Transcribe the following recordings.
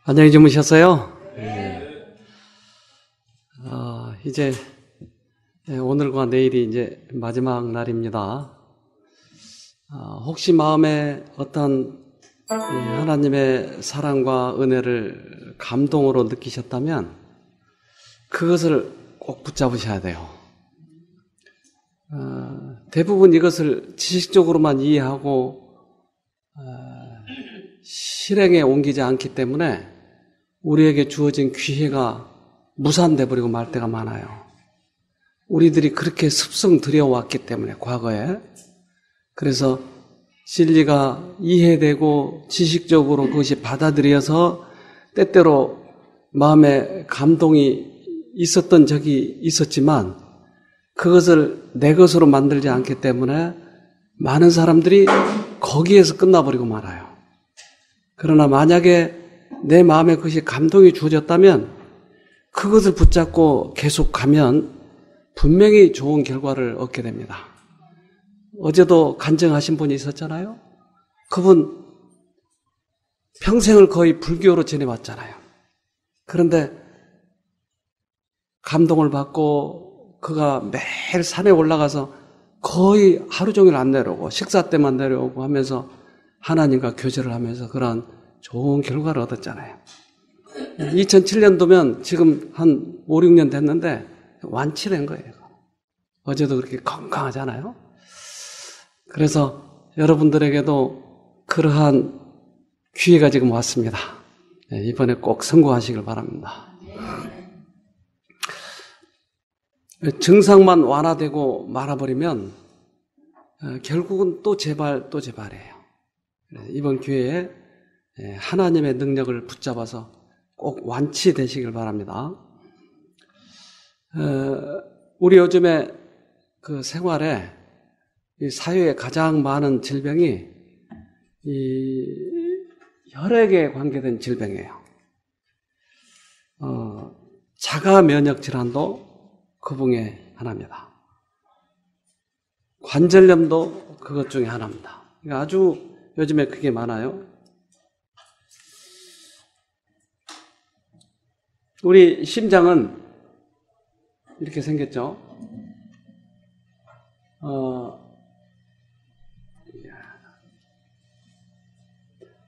안녕히 주무셨어요? 네. 이제 오늘과 내일이 이제 마지막 날입니다. 혹시 마음에 어떤 하나님의 사랑과 은혜를 감동으로 느끼셨다면 그것을 꼭 붙잡으셔야 돼요. 대부분 이것을 지식적으로만 이해하고 실행에 옮기지 않기 때문에 우리에게 주어진 기회가 무산돼 버리고 말 때가 많아요. 우리들이 그렇게 습성 들여왔기 때문에 과거에. 그래서 진리가 이해되고 지식적으로 그것이 받아들여서 때때로 마음에 감동이 있었던 적이 있었지만 그것을 내 것으로 만들지 않기 때문에 많은 사람들이 거기에서 끝나버리고 말아요. 그러나 만약에 내 마음에 그것이 감동이 주어졌다면 그것을 붙잡고 계속 가면 분명히 좋은 결과를 얻게 됩니다. 어제도 간증하신 분이 있었잖아요. 그분 평생을 거의 불교로 지내왔잖아요. 그런데 감동을 받고 그가 매일 산에 올라가서 거의 하루 종일 안 내려오고 식사 때만 내려오고 하면서 하나님과 교제를 하면서 그런 좋은 결과를 얻었잖아요. 2007년도면 지금 한 5, 6년 됐는데 완치된 거예요. 어제도 그렇게 건강하잖아요. 그래서 여러분들에게도 그러한 기회가 지금 왔습니다. 이번에 꼭 성공하시길 바랍니다. 증상만 완화되고 말아버리면 결국은 또 재발이에요. 이번 기회에 하나님의 능력을 붙잡아서 꼭 완치되시길 바랍니다. 우리 요즘에 그 생활에 이 사회에 가장 많은 질병이 이 혈액에 관계된 질병이에요. 자가 면역 질환도 그 중에 하나입니다. 관절염도 그것 중에 하나입니다. 그러니까 아주 요즘에 그게 많아요. 우리 심장은 이렇게 생겼죠.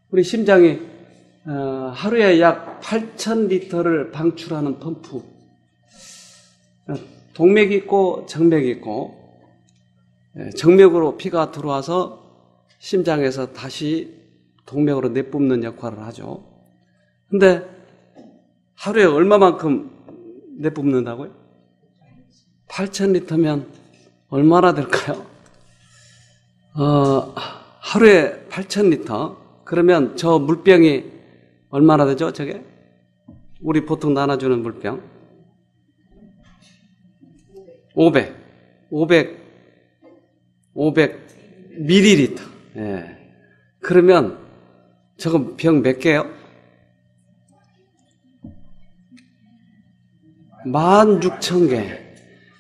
우리 심장이 하루에 약 8,000리터를 방출하는 펌프. 동맥이 있고 정맥이 있고 정맥으로 피가 들어와서 심장에서 다시 동맥으로 내뿜는 역할을 하죠. 근데 하루에 얼마만큼 내뿜는다고요? 8,000리터면 얼마나 될까요? 하루에 8,000리터. 그러면 저 물병이 얼마나 되죠? 저게? 우리 보통 나눠주는 물병. 500 밀리리터. 예. 그러면 저거 병 몇 개요? 16,000개.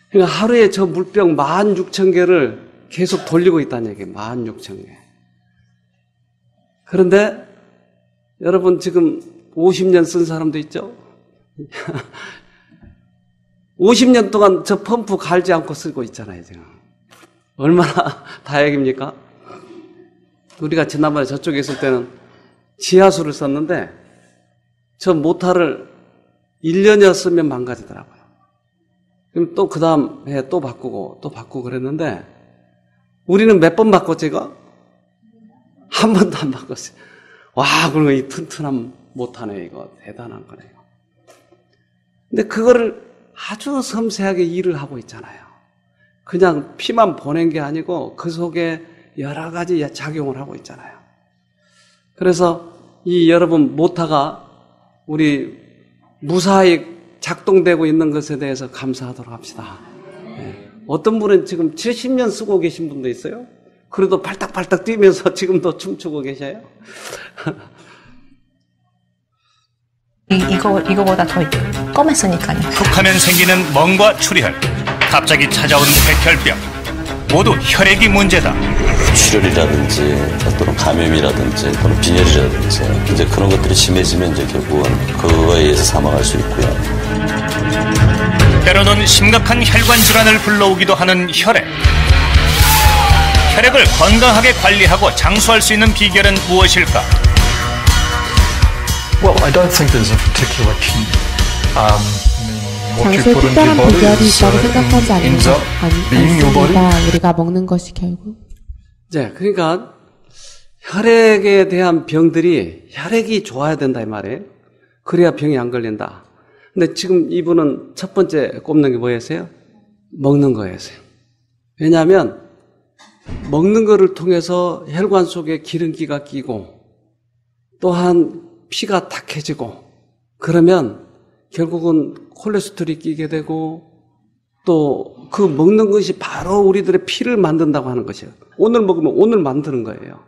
그러니까 하루에 저 물병 16,000개를 계속 돌리고 있다는 얘기예요. 16,000개. 그런데 여러분 지금 50년 쓴 사람도 있죠? 50년 동안 저 펌프 갈지 않고 쓰고 있잖아요, 지금. 얼마나 다행입니까? 우리가 지난번에 저쪽에 있을 때는 지하수를 썼는데 저 모터를 1년여 쓰면 망가지더라고요. 그럼 또 그 다음 해 또 바꾸고 그랬는데 우리는 몇 번 바꿨지, 이거? 한 번도 안 바꿨어요. 와, 그리고 이 튼튼한 모터네, 이거. 대단한 거네요. 근데 그거를 아주 섬세하게 일을 하고 있잖아요. 그냥 피만 보낸 게 아니고 그 속에 여러 가지 작용을 하고 있잖아요. 그래서 이 여러분 모터가 우리 무사히 작동되고 있는 것에 대해서 감사하도록 합시다. 네. 어떤 분은 지금 70년 쓰고 계신 분도 있어요. 그래도 발딱발딱 뛰면서 지금도 춤추고 계셔요. 이거보다 더 검했으니까요. 툭하면 생기는 멍과 출혈, 갑자기 찾아온 백혈병. 모두 혈액이 문제다. 출혈이라든지 또는 감염이라든지 또는 빈혈이라든지 이제 그런 것들이 심해지면 이제 결국은 그거에 의해서 사망할 수 있고요. 때로는 심각한 혈관 질환을 불러오기도 하는 혈액. 혈액을 건강하게 관리하고 장수할 수 있는 비결은 무엇일까? Well, I don't think there's a particular key. 장수에 특별한 비결이 있다고 생각하지 않습니다. 우리가 먹는 것이 결국. 네, 그러니까 혈액에 대한 병들이 혈액이 좋아야 된다 이 말이에요. 그래야 병이 안 걸린다. 근데 지금 이분은 첫 번째 꼽는 게 뭐였어요? 먹는 거였어요. 왜냐하면 먹는 거를 통해서 혈관 속에 기름기가 끼고 또한 피가 탁해지고 그러면 결국은 콜레스테롤이 끼게 되고 또 그 먹는 것이 바로 우리들의 피를 만든다고 하는 것이에요. 오늘 먹으면 오늘 만드는 거예요.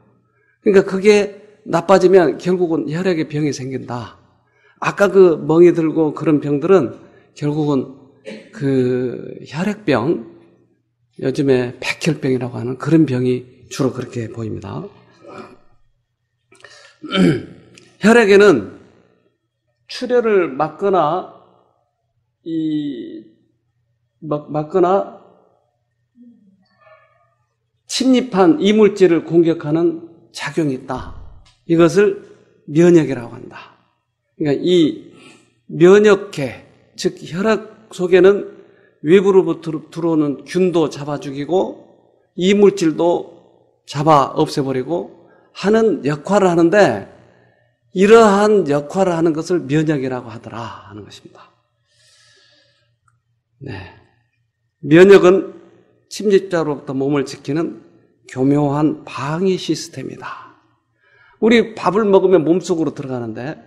그러니까 그게 나빠지면 결국은 혈액에 병이 생긴다. 아까 그 멍이 들고 그런 병들은 결국은 그 혈액병, 요즘에 백혈병이라고 하는 그런 병이 주로 그렇게 보입니다. 혈액에는 출혈을 막거나 침입한 이물질을 공격하는 작용이 있다. 이것을 면역이라고 한다. 그러니까 이 면역계, 즉 혈액 속에는 외부로부터 들어오는 균도 잡아 죽이고 이물질도 잡아 없애버리고 하는 역할을 하는데 이러한 역할을 하는 것을 면역이라고 하더라 하는 것입니다. 네. 면역은 침입자로부터 몸을 지키는 교묘한 방위 시스템이다. 우리 밥을 먹으면 몸속으로 들어가는데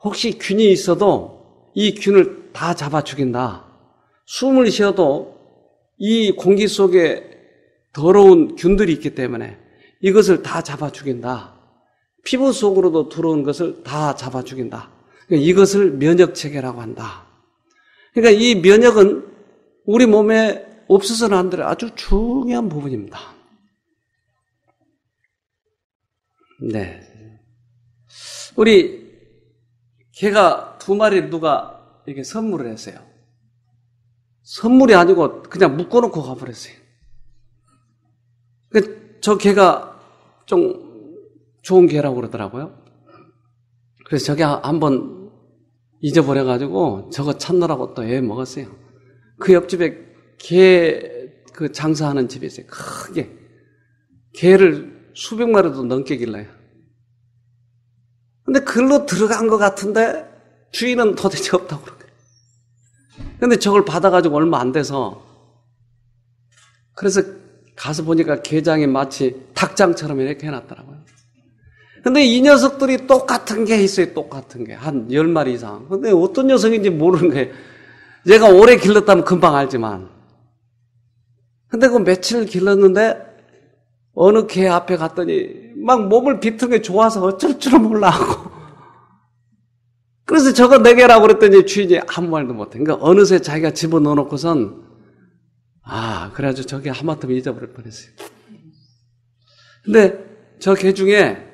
혹시 균이 있어도 이 균을 다 잡아 죽인다. 숨을 쉬어도 이 공기 속에 더러운 균들이 있기 때문에 이것을 다 잡아 죽인다. 피부 속으로도 들어온 것을 다 잡아 죽인다. 그러니까 이것을 면역체계라고 한다. 그러니까 이 면역은 우리 몸에 없어서는 안 될 아주 중요한 부분입니다. 네. 우리 개가 2마리 누가 이렇게 선물을 했어요. 선물이 아니고 그냥 묶어놓고 가버렸어요. 저 개가 좀 좋은 개라고 그러더라고요. 그래서 저게 한번 잊어버려가지고 저거 찾느라고 또 애 먹었어요. 그 옆집에 그 장사하는 집이 있어요. 크게. 개를 수백 마리도 넘게 길러요. 근데 글로 들어간 것 같은데 주인은 도대체 없다고 그러거든요. 근데 저걸 받아가지고 얼마 안 돼서 그래서 가서 보니까 게장이 마치 닭장처럼 이렇게 해놨더라고요. 근데 이 녀석들이 똑같은 게 있어요. 똑같은 게. 한 10마리 이상. 근데 어떤 녀석인지 모르는 거예요. 얘가 오래 길렀다면 금방 알지만. 근데 그 며칠 길렀는데 어느 개 앞에 갔더니 막 몸을 비튼 게 좋아서 어쩔 줄은 몰라 하고. 그래서 저거 내 개라고 그랬더니 주인이 아무 말도 못해. 그러니까 어느새 자기가 집어넣어 놓고선 그래가지고 저게 하마터면 잊어버릴 뻔했어요. 근데 저 개 중에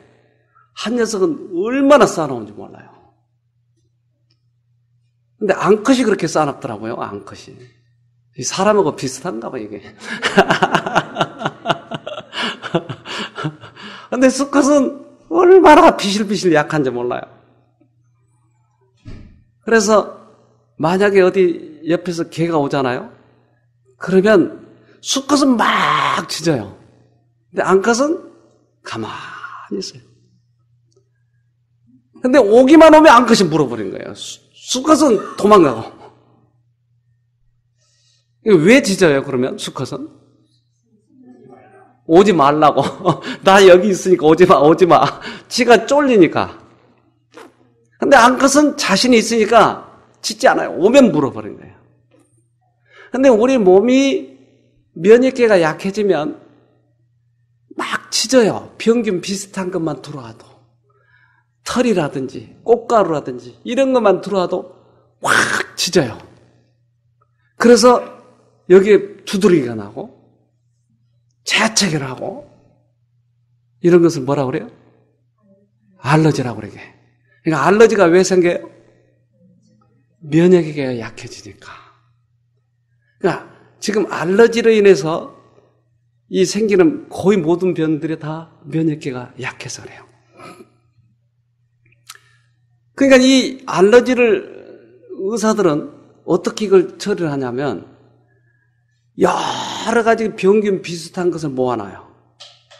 한 녀석은 얼마나 쌓아놓은지 몰라요. 근데 암컷이 그렇게 쌓아놨더라고요. 암컷이. 사람하고 비슷한가 봐 이게. 근데 수컷은 얼마나 비실비실 약한지 몰라요. 그래서 만약에 어디 옆에서 개가 오잖아요. 그러면 수컷은 막 짖어요. 근데 암컷은 가만히 있어요. 근데 오기만 오면 암컷이 물어버린 거예요. 수컷은 도망가고. 왜 짖어요, 그러면, 수컷은? 오지 말라고. 나 여기 있으니까 오지 마, 오지 마. 지가 쫄리니까. 근데 암컷은 자신이 있으니까 짖지 않아요. 오면 물어버린 거예요. 근데 우리 몸이 면역계가 약해지면 막 짖어요. 병균 비슷한 것만 들어와도. 털이라든지 꽃가루라든지 이런 것만 들어와도 확 짖어요. 그래서 여기에 두드러기가 나고 재채기를 하고 이런 것을 뭐라고 그래요? 알러지라고 그러게. 그러니까 알러지가 왜 생겨요? 면역계가 약해지니까. 그러니까 지금 알러지로 인해서 이 생기는 거의 모든 병들이 다 면역계가 약해서 그래요. 그러니까 이 알러지를 의사들은 어떻게 이걸 처리를 하냐면 여러 가지 병균 비슷한 것을 모아놔요.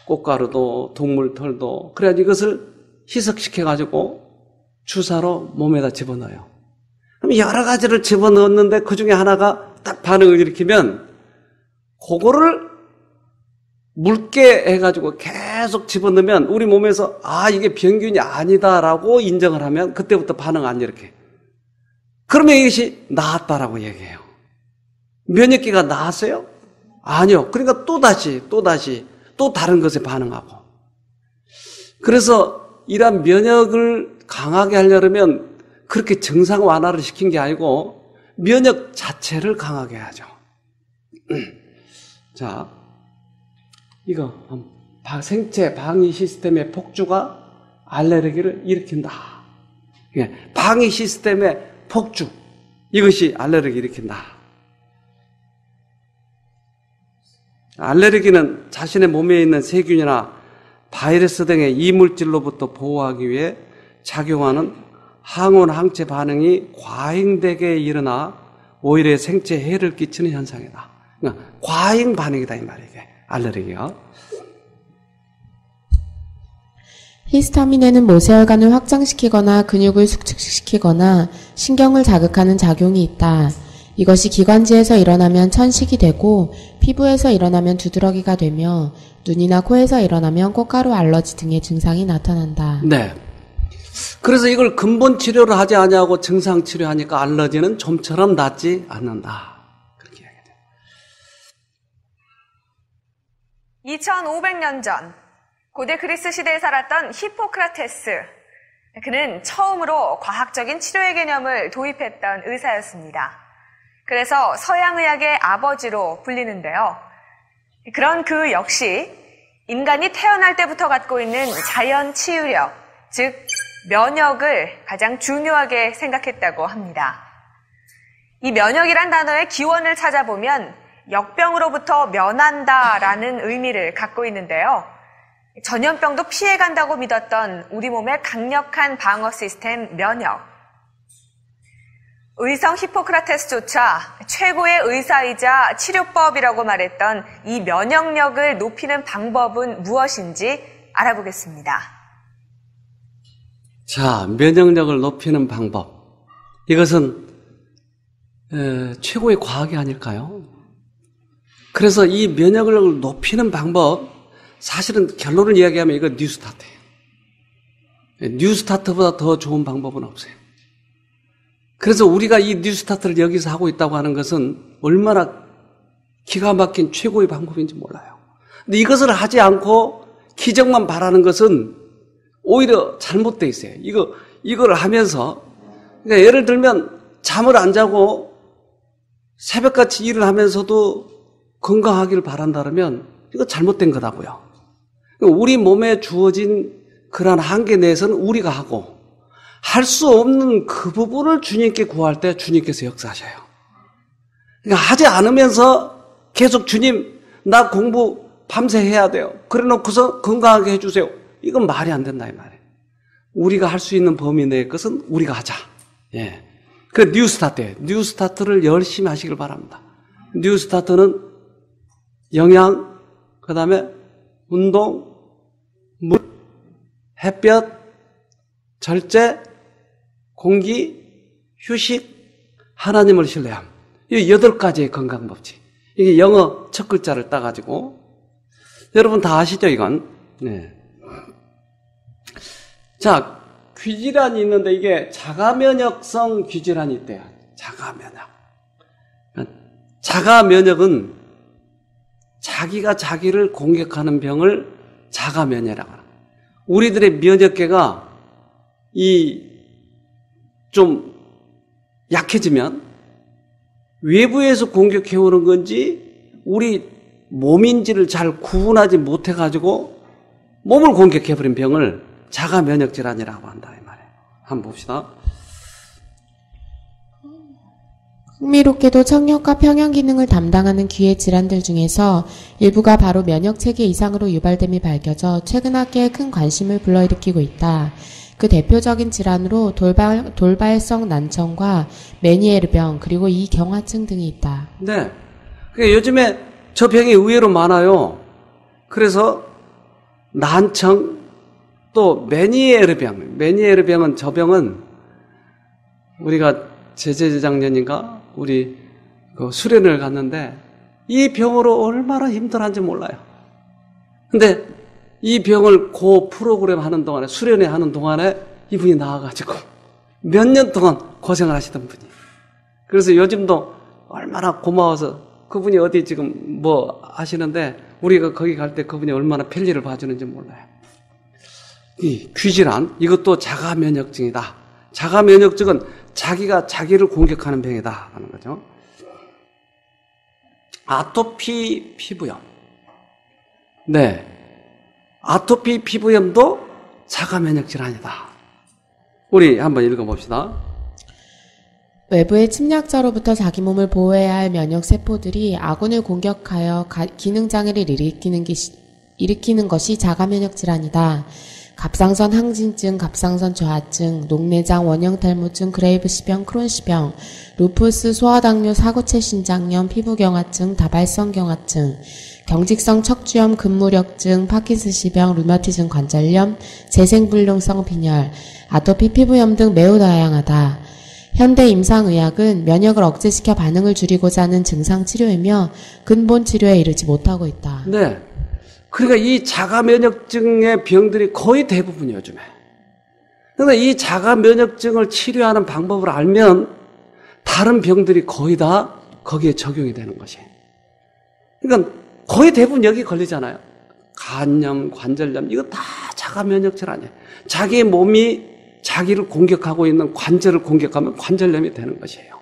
꽃가루도 동물 털도. 그래야지 이것을 희석시켜가지고 주사로 몸에다 집어넣어요. 그럼 여러 가지를 집어넣었는데 그 중에 하나가 딱 반응을 일으키면 그거를 묽게 해가지고 계속 집어넣으면 우리 몸에서 이게 병균이 아니다라고 인정을 하면 그때부터 반응 안 일으켜. 그러면 이것이 나았다라고 얘기해요. 면역기가 나았어요? 아니요. 그러니까 또 다른 것에 반응하고. 그래서 이러한 면역을 강하게 하려면 그렇게 증상 완화를 시킨 게 아니고 면역 자체를 강하게 해야죠. 자, 이거 생체 방위 시스템의 폭주가 알레르기를 일으킨다. 방위 시스템의 폭주, 이것이 알레르기 일으킨다. 알레르기는 자신의 몸에 있는 세균이나 바이러스 등의 이물질로부터 보호하기 위해 작용하는 항원 항체 반응이 과잉되게 일어나 오히려 생체에 해를 끼치는 현상이다. 그러니까 과잉 반응이다 이 말이에요. 알레르기가. 히스타민에는 모세혈관을 확장시키거나 근육을 수축시키거나 신경을 자극하는 작용이 있다. 이것이 기관지에서 일어나면 천식이 되고 피부에서 일어나면 두드러기가 되며 눈이나 코에서 일어나면 꽃가루 알러지 등의 증상이 나타난다. 네. 그래서 이걸 근본 치료를 하지 않냐고 증상 치료하니까 알러지는 좀처럼 낫지 않는다. 그렇게 이야기해요. 2500년 전 고대 그리스 시대에 살았던 히포크라테스. 그는 처음으로 과학적인 치료의 개념을 도입했던 의사였습니다. 그래서 서양의학의 아버지로 불리는데요. 그런 그 역시 인간이 태어날 때부터 갖고 있는 자연 치유력, 즉 면역을 가장 중요하게 생각했다고 합니다. 이 면역이란 단어의 기원을 찾아보면 역병으로부터 면한다라는 의미를 갖고 있는데요. 전염병도 피해간다고 믿었던 우리 몸의 강력한 방어 시스템 면역. 의성 히포크라테스조차 최고의 의사이자 치료법이라고 말했던 이 면역력을 높이는 방법은 무엇인지 알아보겠습니다. 자, 면역력을 높이는 방법. 이것은 최고의 과학이 아닐까요? 그래서 이 면역력을 높이는 방법, 사실은 결론을 이야기하면 이거 뉴스타트예요. 뉴스타트보다 더 좋은 방법은 없어요. 그래서 우리가 이 뉴스타트를 여기서 하고 있다고 하는 것은 얼마나 기가 막힌 최고의 방법인지 몰라요. 근데 이것을 하지 않고 기적만 바라는 것은 오히려 잘못되어 있어요. 이걸 하면서, 그러니까 예를 들면 잠을 안 자고 새벽같이 일을 하면서도 건강하기를 바란다면 이거 잘못된 거라고요. 우리 몸에 주어진 그러한 한계 내에서는 우리가 하고 할 수 없는 그 부분을 주님께 구할 때 주님께서 역사하셔요. 그러니까 하지 않으면서 계속 주님 나 공부 밤새 해야 돼요. 그래 놓고서 건강하게 해주세요. 이건 말이 안 된다 이 말이에요. 우리가 할 수 있는 범위 내의 것은 우리가 하자. 예. 그 뉴스타트예요. 뉴스타트를 열심히 하시길 바랍니다. 뉴스타트는 영양, 그 다음에 운동, 물, 햇볕, 절제, 공기, 휴식, 하나님을 신뢰함. 이 8가지의 건강법칙. 이게 영어 첫 글자를 따가지고 여러분 다 아시죠 이건? 네. 자, 귀질환이 있는데 이게 자가면역성 귀질환이 있대요. 자가면역. 자가면역은 자기가 자기를 공격하는 병을 자가면역이라고 합니다. 우리들의 면역계가 좀 약해지면 외부에서 공격해오는 건지 우리 몸인지를 잘 구분하지 못해가지고 몸을 공격해버린 병을 자가 면역 질환이라고 한다 이 말이에요. 한번 봅시다. 흥미롭게도 청력과 평형 기능을 담당하는 귀의 질환들 중에서 일부가 바로 면역체계 이상으로 유발됨이 밝혀져 최근 학계에 큰 관심을 불러일으키고 있다. 그 대표적인 질환으로 돌발성 난청과 메니에르병 그리고 이경화증 등이 있다. 네. 그러니까 요즘에 저 병이 의외로 많아요. 그래서 난청 또 메니에르병은 저 병은 우리가 재작년인가 우리 그 수련을 갔는데 이 병으로 얼마나 힘들었는지 몰라요. 근데 이 병을 그 프로그램 하는 동안에 수련회 하는 동안에 이분이 나와가지고 몇 년 동안 고생을 하시던 분이. 그래서 요즘도 얼마나 고마워서 그분이 어디 지금 뭐 하시는데 우리가 거기 갈 때 그분이 얼마나 편리를 봐주는지 몰라요. 이 귀질환 이것도 자가면역증이다. 자가면역증은 자기가 자기를 공격하는 병이다 하는 거죠. 아토피 피부염. 네. 아토피 피부염도 자가면역 질환이다. 우리 한번 읽어봅시다. 외부의 침략자로부터 자기 몸을 보호해야 할 면역세포들이 아군을 공격하여 기능장애를 일으키는 것이 자가면역 질환이다. 갑상선 항진증, 갑상선 저하증, 녹내장 원형탈모증, 그레이브시병, 크론시병, 루푸스, 소아당뇨, 사구체 신장염, 피부경화증, 다발성 경화증, 경직성 척추염, 근무력증, 파킨슨시병, 류마티즘 관절염, 재생불능성 빈혈, 아토피 피부염 등 매우 다양하다. 현대 임상의학은 면역을 억제시켜 반응을 줄이고자 하는 증상 치료이며 근본 치료에 이르지 못하고 있다. 네. 그러니까 이 자가면역증의 병들이 거의 대부분이에요, 요즘에. 그런데 이 자가면역증을 치료하는 방법을 알면 다른 병들이 거의 다 거기에 적용이 되는 것이에요. 그러니까 거의 대부분 여기 걸리잖아요. 간염, 관절염, 이거 다 자가면역 질환이에요. 자기의 몸이 자기를 공격하고 있는 관절을 공격하면 관절염이 되는 것이에요.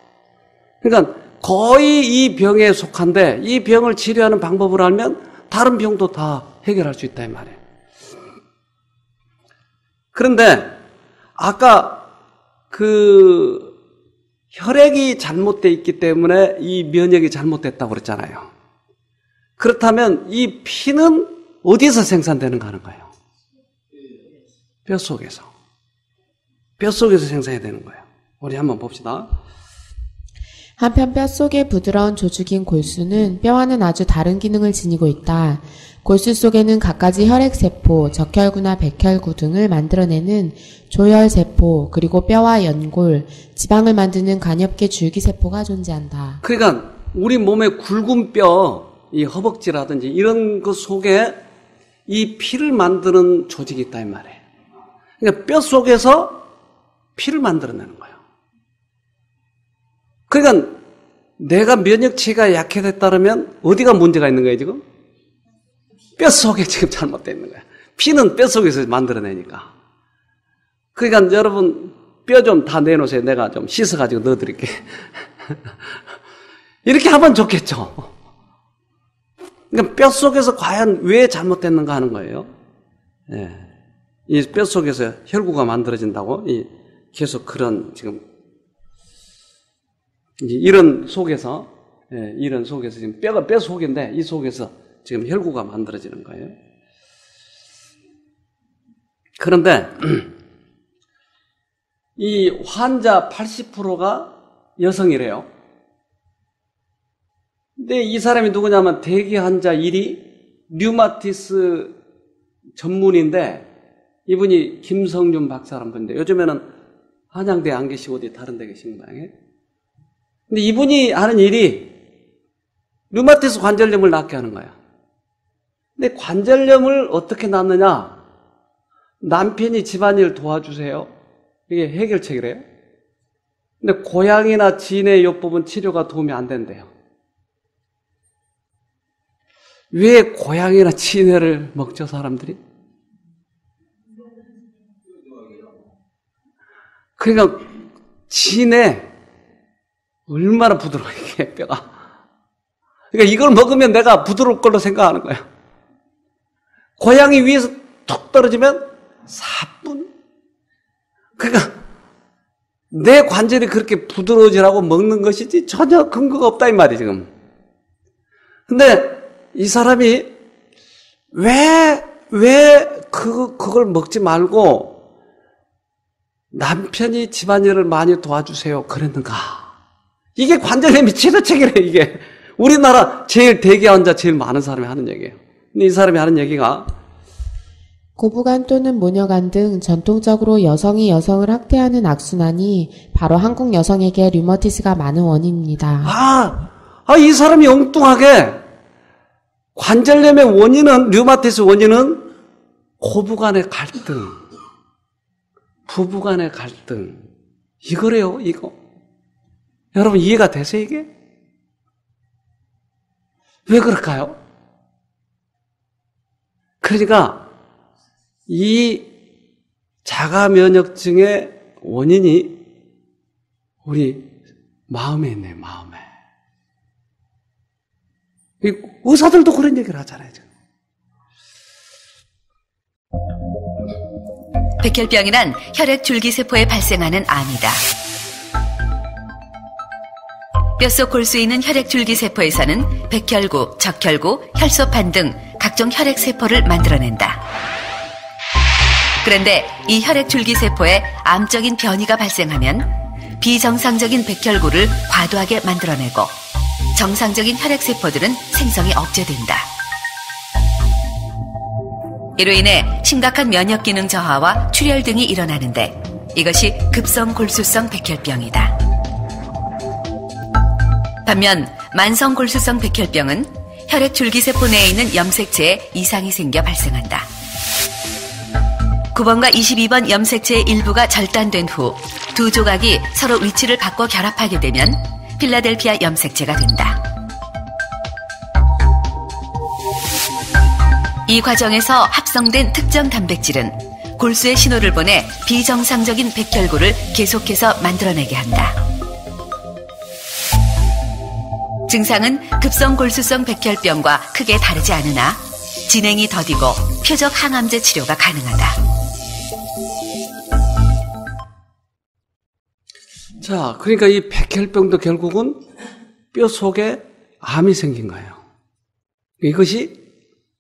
그러니까 거의 이 병에 속한데 이 병을 치료하는 방법을 알면 다른 병도 다 해결할 수 있다 이 말이에요. 그런데 아까 그 혈액이 잘못되어 있기 때문에 이 면역이 잘못됐다고 그랬잖아요. 그렇다면 이 피는 어디서 생산되는가 하는 거예요? 뼛속에서. 뼛속에서 생산이 되는 거예요. 우리 한번 봅시다. 한편 뼛속의 부드러운 조직인 골수는 뼈와는 아주 다른 기능을 지니고 있다. 골수 속에는 갖가지 혈액세포, 적혈구나 백혈구 등을 만들어내는 조혈세포, 그리고 뼈와 연골, 지방을 만드는 간엽계 줄기세포가 존재한다. 그러니까 우리 몸의 굵은 뼈, 이 허벅지라든지 이런 것 속에 이 피를 만드는 조직이 있다 이 말이에요. 그러니까 뼈 속에서 피를 만들어내는 거예요. 그러니까 내가 면역체가 약해졌다면 어디가 문제가 있는 거예요 지금? 뼛속에 지금 잘못되어 있는 거예요. 피는 뼛속에서 만들어내니까. 그러니까 여러분 뼈 좀 다 내놓으세요. 내가 좀 씻어가지고 넣어드릴게. 이렇게 하면 좋겠죠. 그러니까 뼛속에서 과연 왜 잘못됐는가 하는 거예요. 예. 이 뼛속에서 혈구가 만들어진다고 계속 그런 지금 이런 속에서 이런 속에서 지금 뼈가 뼈 속인데 이 속에서 지금 혈구가 만들어지는 거예요. 그런데 이 환자 80%가 여성이래요. 근데 이 사람이 누구냐면 대기 환자 1위 류마티스 전문인데 이분이 김성윤 박사라는 분인데 요즘에는 한양대에 안 계시고 어디 다른 데 계신 모양이에요. 근데 이분이 하는 일이 류마티스 관절염을 낫게 하는 거야. 근데 관절염을 어떻게 낫느냐? 남편이 집안일 도와주세요. 이게 해결책이래요. 근데 고양이나 진해 요 부분 치료가 도움이 안 된대요. 왜 고양이나 진해를 먹죠, 사람들이? 그러니까 진해 얼마나 부드러워 이게 뼈가. 그러니까 이걸 먹으면 내가 부드러울 걸로 생각하는 거예요. 고양이 위에서 툭 떨어지면 사뿐. 그러니까 내 관절이 그렇게 부드러워지라고 먹는 것이지 전혀 근거가 없다 이 말이에요 지금. 근데 이 사람이 그걸 먹지 말고 남편이 집안일을 많이 도와주세요 그랬는가? 이게 관절염이 최저책이래 이게. 우리나라 제일 대기 환자 제일 많은 사람이 하는 얘기예요. 근데 이 사람이 하는 얘기가 고부간 또는 모녀간 등 전통적으로 여성이 여성을 학대하는 악순환이 바로 한국 여성에게 류머티스가 많은 원인입니다. 이 사람이 엉뚱하게 관절염의 원인은, 류마티스 원인은 고부간의 갈등, 부부간의 갈등, 이거래요, 이거. 여러분 이해가 되세요, 이게? 왜 그럴까요? 그러니까 이 자가 면역증의 원인이 우리 마음에 있네요, 마음에. 의사들도 그런 얘기를 하잖아요, 지금. 백혈병이란 혈액 줄기세포에 발생하는 암이다. 뼛속 골수에 있는 혈액 줄기세포에서는 백혈구, 적혈구, 혈소판 등 각종 혈액세포를 만들어낸다. 그런데 이 혈액 줄기세포에 암적인 변이가 발생하면 비정상적인 백혈구를 과도하게 만들어내고 정상적인 혈액세포들은 생성이 억제된다. 이로 인해 심각한 면역기능 저하와 출혈 등이 일어나는데 이것이 급성골수성 백혈병이다. 반면 만성골수성 백혈병은 혈액 줄기세포 내에 있는 염색체에 이상이 생겨 발생한다. 9번과 22번 염색체의 일부가 절단된 후 두 조각이 서로 위치를 바꿔 결합하게 되면 필라델피아 염색체가 된다. 이 과정에서 합성된 특정 단백질은 골수에 신호를 보내 비정상적인 백혈구를 계속해서 만들어내게 한다. 증상은 급성골수성 백혈병과 크게 다르지 않으나 진행이 더디고 표적 항암제 치료가 가능하다. 자, 그러니까 이 백혈병도 결국은 뼈 속에 암이 생긴 거예요. 이것이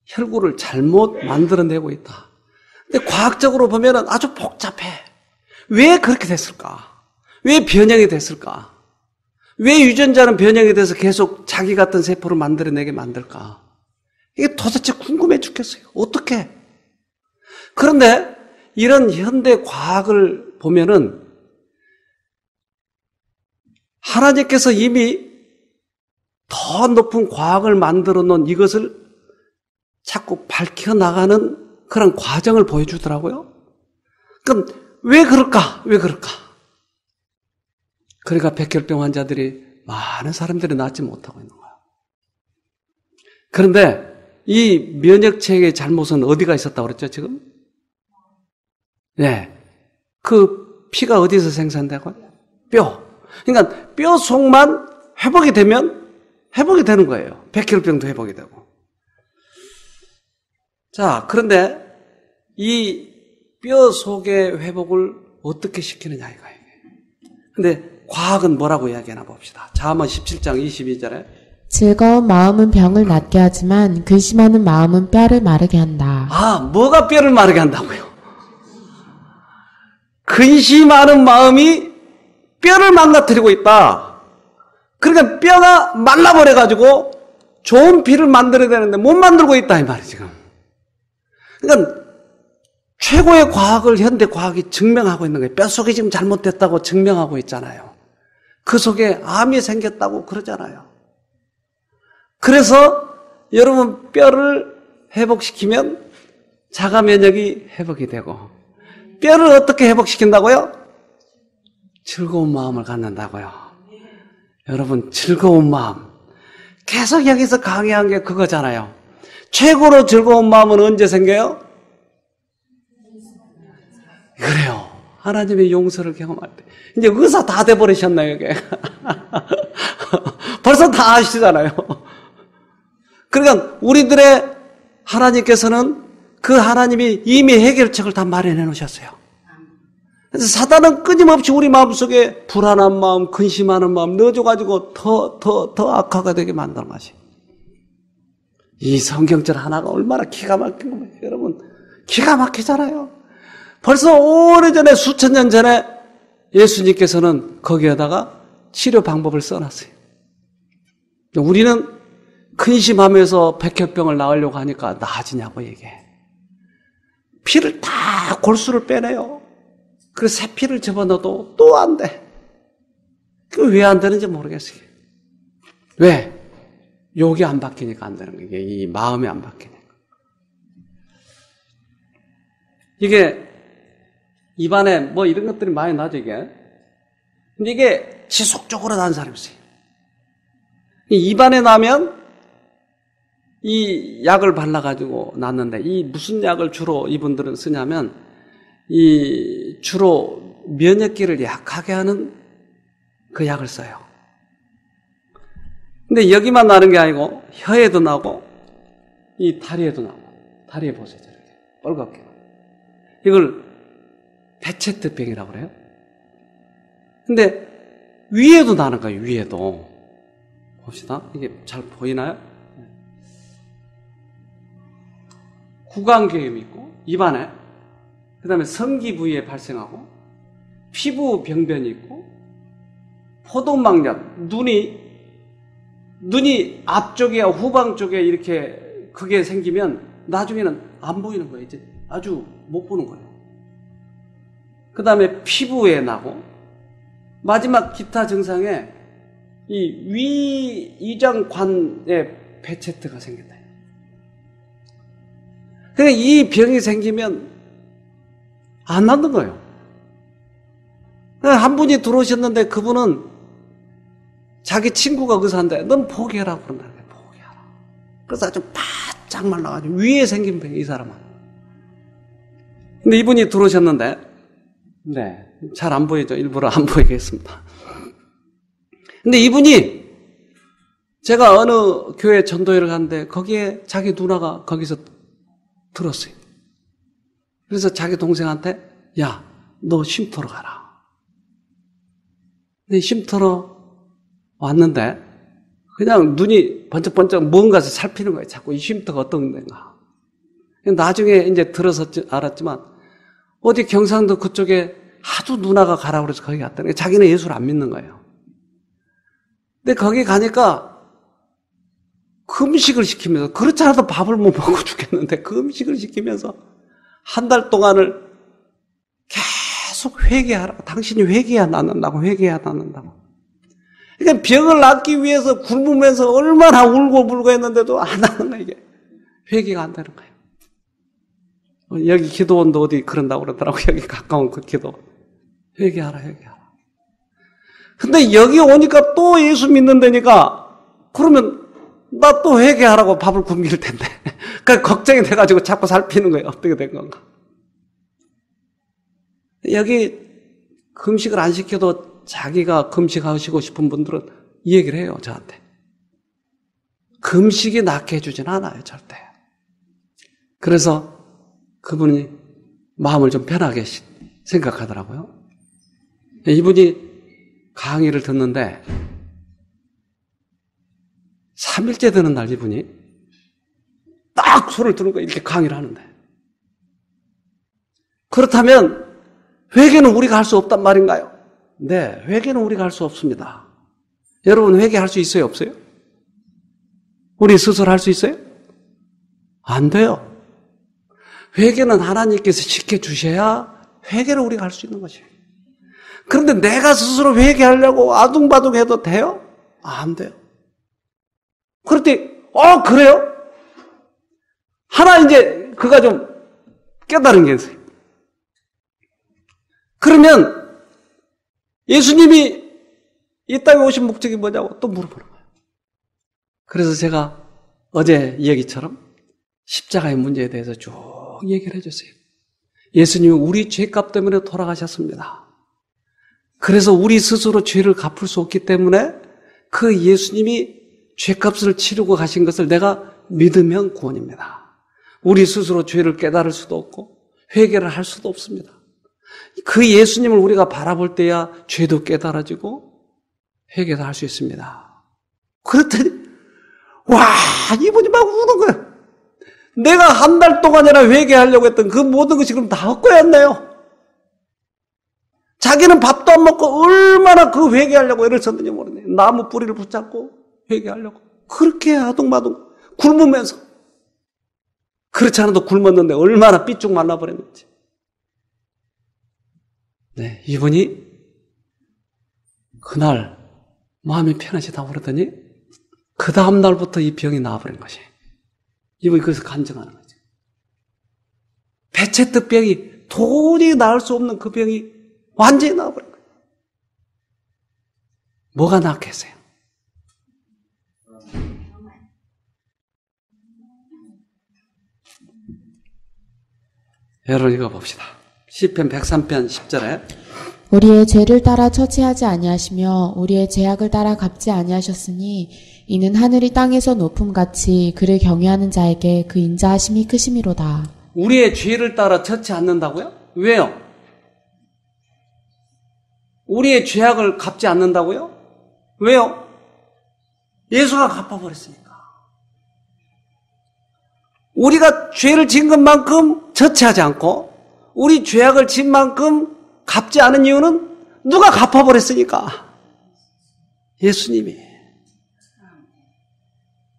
혈구를 잘못 만들어내고 있다. 근데 과학적으로 보면은 아주 복잡해. 왜 그렇게 됐을까? 왜 변형이 됐을까? 왜 유전자는 변형이 돼서 계속 자기 같은 세포를 만들어내게 만들까? 이게 도대체 궁금해 죽겠어요. 어떻게? 그런데 이런 현대 과학을 보면은 하나님께서 이미 더 높은 과학을 만들어 놓은 이것을 자꾸 밝혀나가는 그런 과정을 보여주더라고요. 그럼 왜 그럴까? 왜 그럴까? 그러니까 백혈병 환자들이 많은 사람들이 낫지 못하고 있는 거예요. 그런데 이 면역체계의 잘못은 어디가 있었다고 그랬죠, 지금? 네. 그 피가 어디서 생산되고요? 뼈. 그러니까 뼈 속만 회복이 되면 회복이 되는 거예요. 백혈병도 회복이 되고. 자, 그런데 이 뼈 속의 회복을 어떻게 시키느냐 이거예요. 근데 과학은 뭐라고 이야기하나 봅시다. 잠언 17장 22절에 즐거운 마음은 병을 낫게 하지만 근심하는 마음은 뼈를 마르게 한다. 뭐가 뼈를 마르게 한다고요? 근심하는 마음이 뼈를 망가뜨리고 있다. 그러니까 뼈가 말라버려가지고 좋은 피를 만들어야 되는데 못 만들고 있다 이 말이에요 지금. 그러니까 최고의 과학을 현대 과학이 증명하고 있는 거예요. 뼛속이 지금 잘못됐다고 증명하고 있잖아요. 그 속에 암이 생겼다고 그러잖아요. 그래서 여러분 뼈를 회복시키면 자가 면역이 회복이 되고 뼈를 어떻게 회복시킨다고요? 즐거운 마음을 갖는다고요. 여러분 즐거운 마음. 계속 여기서 강의한 게 그거잖아요. 최고로 즐거운 마음은 언제 생겨요? 그래요. 하나님의 용서를 경험할 때. 이제 의사 다 돼버리셨나요, 이게? 벌써 다 아시잖아요. 그러니까 우리들의 하나님께서는 그 하나님이 이미 해결책을 다 마련해 놓으셨어요. 그래서 사단은 끊임없이 우리 마음속에 불안한 마음, 근심하는 마음 넣어줘가지고 더 악화가 되게 만드는 것이. 이 성경절 하나가 얼마나 기가 막힌 거예요. 여러분, 기가 막히잖아요. 벌써 오래전에 수천 년 전에 예수님께서는 거기에다가 치료 방법을 써놨어요. 우리는 근심하면서 백혈병을 낳으려고 하니까 나아지냐고 얘기해. 피를 다 골수를 빼내요. 그래서 새 피를 집어넣어도 또 안 돼. 그 왜 안 되는지 모르겠어요. 왜? 욕이 안 바뀌니까 안 되는 거예요. 이 마음이 안 바뀌니까. 이게 입안에 뭐 이런 것들이 많이 나죠, 이게. 근데 이게 지속적으로 나는 사람이 있어요. 입안에 나면 이 약을 발라가지고 났는데, 이 무슨 약을 주로 이분들은 쓰냐면, 이 주로 면역기를 약하게 하는 그 약을 써요. 근데 여기만 나는 게 아니고, 혀에도 나고, 이 다리에도 나고, 다리에 보세요, 저렇게. 빨갛게. 이걸 베체트병이라고 그래요. 근데 위에도 나는 거예요, 위에도. 봅시다. 이게 잘 보이나요? 구강계염이 있고, 입안에, 그 다음에 성기 부위에 발생하고, 피부 병변이 있고, 포도막약, 눈이 앞쪽이야 후방 쪽에 이렇게 그게 생기면 나중에는 안 보이는 거예요. 이제 아주 못 보는 거예요. 그 다음에 피부에 나고, 마지막 기타 증상에 이 위장관에 베체트가 생긴다. 그러니까 이 병이 생기면 안 낫는 거예요. 한 분이 들어오셨는데 그분은 자기 친구가 의사인데 넌 포기해라 그런다. 포기하라. 그래서 아주 바짝 말라가지고 위에 생긴 병이 이 사람은. 근데 이분이 들어오셨는데 네, 잘 안 보이죠. 일부러 안 보이게 했습니다. 근데 이분이 제가 어느 교회 전도회를 갔는데 거기에 자기 누나가 거기서 들었어요. 그래서 자기 동생한테 야, 너 쉼터로 가라. 근데 쉼터로 왔는데 그냥 눈이 번쩍번쩍 뭔가를 살피는 거예요. 자꾸 이 쉼터가 어떤 데인가. 나중에 이제 들어서 알았지만 어디 경상도 그쪽에 하도 누나가 가라고 그래서 거기 갔다는 거예요. 자기는 예수를 안 믿는 거예요. 근데 거기 가니까 금식을 시키면서, 그렇지 않아도 밥을 못 먹고 죽겠는데 금식을 시키면서 한 달 동안을 계속 회개하라. 당신이 회개해야 낫는다고, 회개해야 낫는다고. 그러니까 병을 낫기 위해서 굶으면서 얼마나 울고 불고 했는데도 안 하는 거예요, 이게. 회개가 안 되는 거예요. 여기 기도원도 어디 그런다고 그러더라고요. 여기 가까운 그 기도. 회개하라, 회개하라. 근데 여기 오니까 또 예수 믿는다니까, 그러면 나 또 회개하라고 밥을 굶길 텐데. 그러니까 걱정이 돼가지고 자꾸 살피는 거예요. 어떻게 된 건가. 여기 금식을 안 시켜도 자기가 금식하시고 싶은 분들은 이 얘기를 해요, 저한테. 금식이 낫게 해주진 않아요, 절대. 그래서 그분이 마음을 좀 편하게 생각하더라고요. 이분이 강의를 듣는데 3일째 되는 날 이분이 딱 손을 드는 거예요. 이렇게 강의를 하는데. 그렇다면 회개는 우리가 할 수 없단 말인가요? 네, 회개는 우리가 할 수 없습니다. 여러분 회개할 수 있어요, 없어요? 우리 스스로 할 수 있어요? 안 돼요. 회개는 하나님께서 시켜주셔야 회개를 우리가 할 수 있는 것이에요. 그런데 내가 스스로 회개하려고 아둥바둥해도 돼요? 안 돼요. 그럴 때, 그래요? 하나 이제 그가 좀 깨달은 게 있어요. 그러면 예수님이 이 땅에 오신 목적이 뭐냐고 또 물어보는 거예요. 그래서 제가 어제 이야기처럼 십자가의 문제에 대해서 쭉 얘기를 해줬어요. 예수님은 우리 죄값 때문에 돌아가셨습니다. 그래서 우리 스스로 죄를 갚을 수 없기 때문에 그 예수님이 죄값을 치르고 가신 것을 내가 믿으면 구원입니다. 우리 스스로 죄를 깨달을 수도 없고 회개를 할 수도 없습니다. 그 예수님을 우리가 바라볼 때야 죄도 깨달아지고 회개도 할 수 있습니다. 그랬더니 와, 이분이 막 우는 거예요. 내가 한 달 동안이나 회개하려고 했던 그 모든 것이 그럼 다 헛거였네요. 자기는 밥도 안 먹고 얼마나 그 회개하려고 애를 썼는지 모르네. 나무 뿌리를 붙잡고 회개하려고. 그렇게 아둥바둥 굶으면서. 그렇지 않아도 굶었는데 얼마나 삐쭉 말라버렸는지. 네, 이분이 그날 마음이 편하시다고 그러더니 그 다음 날부터 이 병이 나와버린 것이. 이분이 그래서 간증하는 거죠. 배체특병이 도저히 나을 수 없는 그 병이 완전히 나와버린 거예요. 뭐가 낫겠어요? 여러분 읽어봅시다. 시편 103편 10절에 우리의 죄를 따라 처치하지 아니하시며 우리의 죄악을 따라 갚지 아니하셨으니 이는 하늘이 땅에서 높음같이 그를 경외하는 자에게 그 인자하심이 크심이로다. 우리의 죄를 따라 처치 않는다고요? 왜요? 우리의 죄악을 갚지 않는다고요? 왜요? 예수가 갚아버렸으니까. 우리가 죄를 지은 것만큼 처치하지 않고 우리 죄악을 지은 만큼 갚지 않은 이유는 누가 갚아버렸으니까. 예수님이.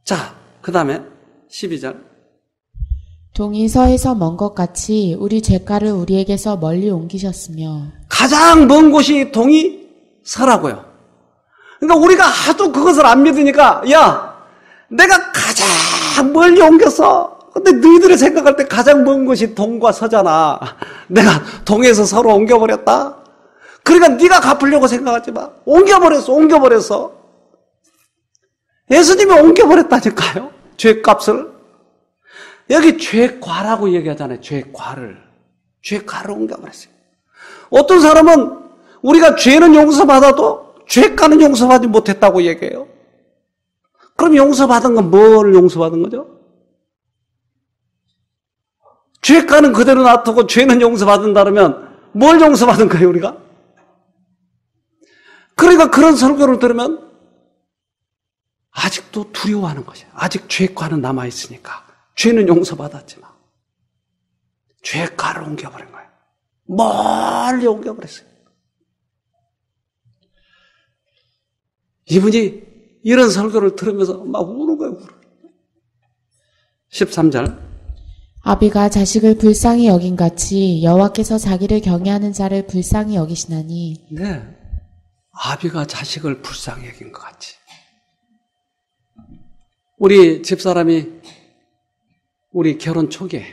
자, 그 다음에 12절. 동이 서에서 먼 것 같이 우리 죄가를 우리에게서 멀리 옮기셨으며. 가장 먼 곳이 동이 서라고요. 그러니까 우리가 하도 그것을 안 믿으니까 야, 내가 가장 멀리 옮겼어. 근데 너희들이 생각할 때 가장 먼 곳이 동과 서잖아. 내가 동에서 서로 옮겨버렸다. 그러니까 네가 갚으려고 생각하지 마. 옮겨버렸어. 예수님이 옮겨버렸다니까요. 죄값을. 여기 죄과라고 얘기하잖아요. 죄과를 옮겨버렸어요. 어떤 사람은 우리가 죄는 용서받아도 죄가는 용서받지 못했다고 얘기해요. 그럼 용서받은 건 뭘 용서받은 거죠? 죄가는 그대로 놔두고 죄는 용서받는다면 뭘 용서받은 거예요, 우리가? 그러니까 그런 설교를 들으면 아직도 두려워하는 것이에요. 아직 죄가는 남아있으니까. 죄는 용서받았지만 죄가를 옮겨버린 거예요. 멀리 옮겨버렸어요. 이분이 이런 설교를 들으면서 막 우는 거예요. 13절. 아비가 자식을 불쌍히 여긴같이 여호와께서 자기를 경외하는 자를 불쌍히 여기시나니. 네, 아비가 자식을 불쌍히 여긴 것 같이. 우리 집사람이 우리 결혼 초기에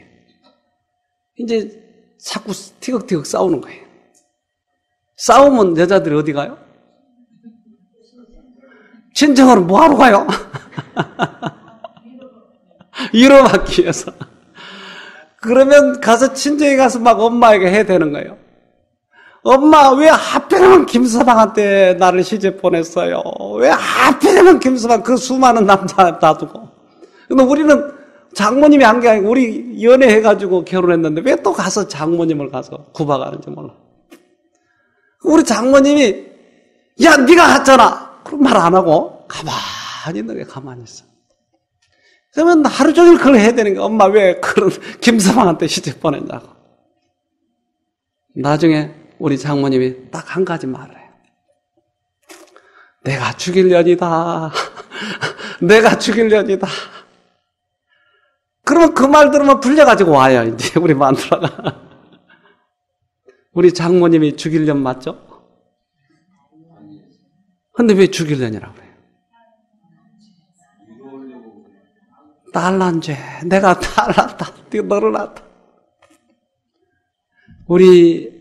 이제 자꾸 티격태격 싸우는 거예요. 싸우면 여자들이 어디 가요? 친정으로 뭐하러 가요? 위로받기 위해서. 그러면 가서 친정에 가서 막 엄마에게 해야 되는 거예요. 엄마, 왜 하필이면 김서방한테 나를 시집 보냈어요? 왜 하필이면 김서방 그 수많은 남자 놔두고? 근데 우리는 장모님이 한 게 아니고 우리 연애해가지고 결혼했는데 왜 또 가서 장모님을 가서 구박하는지 몰라. 우리 장모님이 야, 네가 갔잖아. 그런 말 안 하고 가만히 있는 게 가만히 있어. 그러면 하루 종일 그걸 해야 되는 거야. 엄마 왜 그런 김서방한테 시집 보냈냐고. 나중에 우리 장모님이 딱 한 가지 말을 해요. 내가 죽일 년이다. 내가 죽일 년이다. 그러면 그 말 들으면 불려가지고 와요. 이제 우리 마누라가. 우리 장모님이 죽일 년 맞죠? 근데 왜 죽일 년이라고 그래요? 딸 난 죄. 내가 딸 낳았다. 너를 낳았다. 우리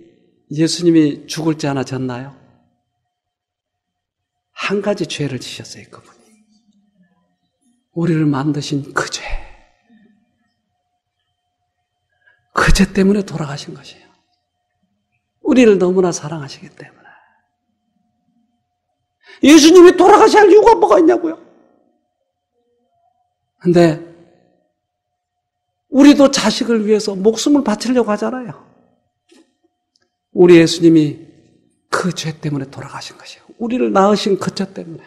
예수님이 죽을 죄 하나 졌나요? 한 가지 죄를 지셨어요, 그분이. 우리를 만드신 그 죄. 그 죄 때문에 돌아가신 것이에요. 우리를 너무나 사랑하시기 때문에. 예수님이 돌아가셔야 할 이유가 뭐가 있냐고요? 근데 우리도 자식을 위해서 목숨을 바치려고 하잖아요. 우리 예수님이 그 죄 때문에 돌아가신 것이에요. 우리를 낳으신 그 죄 때문에.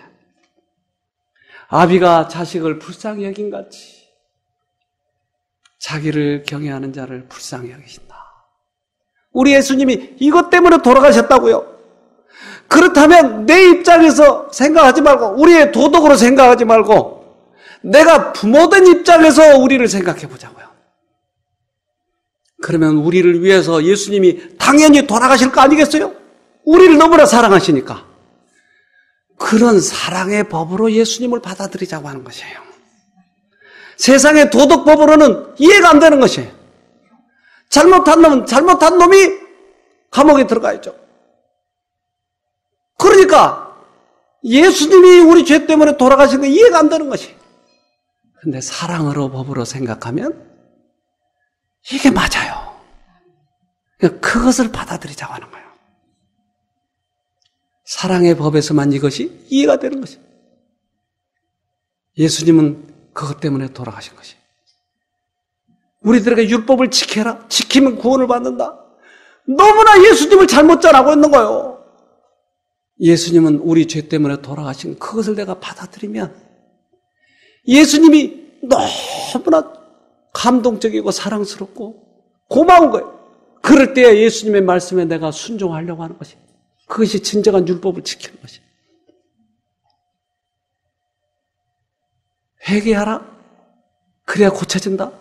아비가 자식을 불쌍히 여긴 같이 자기를 경외하는 자를 불쌍히 여기신다. 우리 예수님이 이것 때문에 돌아가셨다고요. 그렇다면 내 입장에서 생각하지 말고, 우리의 도덕으로 생각하지 말고, 내가 부모된 입장에서 우리를 생각해 보자고요. 그러면 우리를 위해서 예수님이 당연히 돌아가실 거 아니겠어요? 우리를 너무나 사랑하시니까. 그런 사랑의 법으로 예수님을 받아들이자고 하는 것이에요. 세상의 도덕법으로는 이해가 안 되는 것이에요. 잘못한 놈은 잘못한 놈이 감옥에 들어가야죠. 그러니까 예수님이 우리 죄 때문에 돌아가신 게 이해가 안 되는 것이에요. 근데 사랑으로 법으로 생각하면 이게 맞아요. 그것을 받아들이자고 하는 거예요. 사랑의 법에서만 이것이 이해가 되는 것이에요. 예수님은 그것 때문에 돌아가신 것이에요. 우리들에게 율법을 지켜라. 지키면 구원을 받는다. 너무나 예수님을 잘못 전하고 있는 거예요. 예수님은 우리 죄 때문에 돌아가신 그것을 내가 받아들이면 예수님이 너무나 감동적이고 사랑스럽고 고마운 거예요. 그럴 때 예수님의 말씀에 내가 순종하려고 하는 것이, 그것이 진정한 율법을 지키는 것이. 회개하라. 그래야 고쳐진다.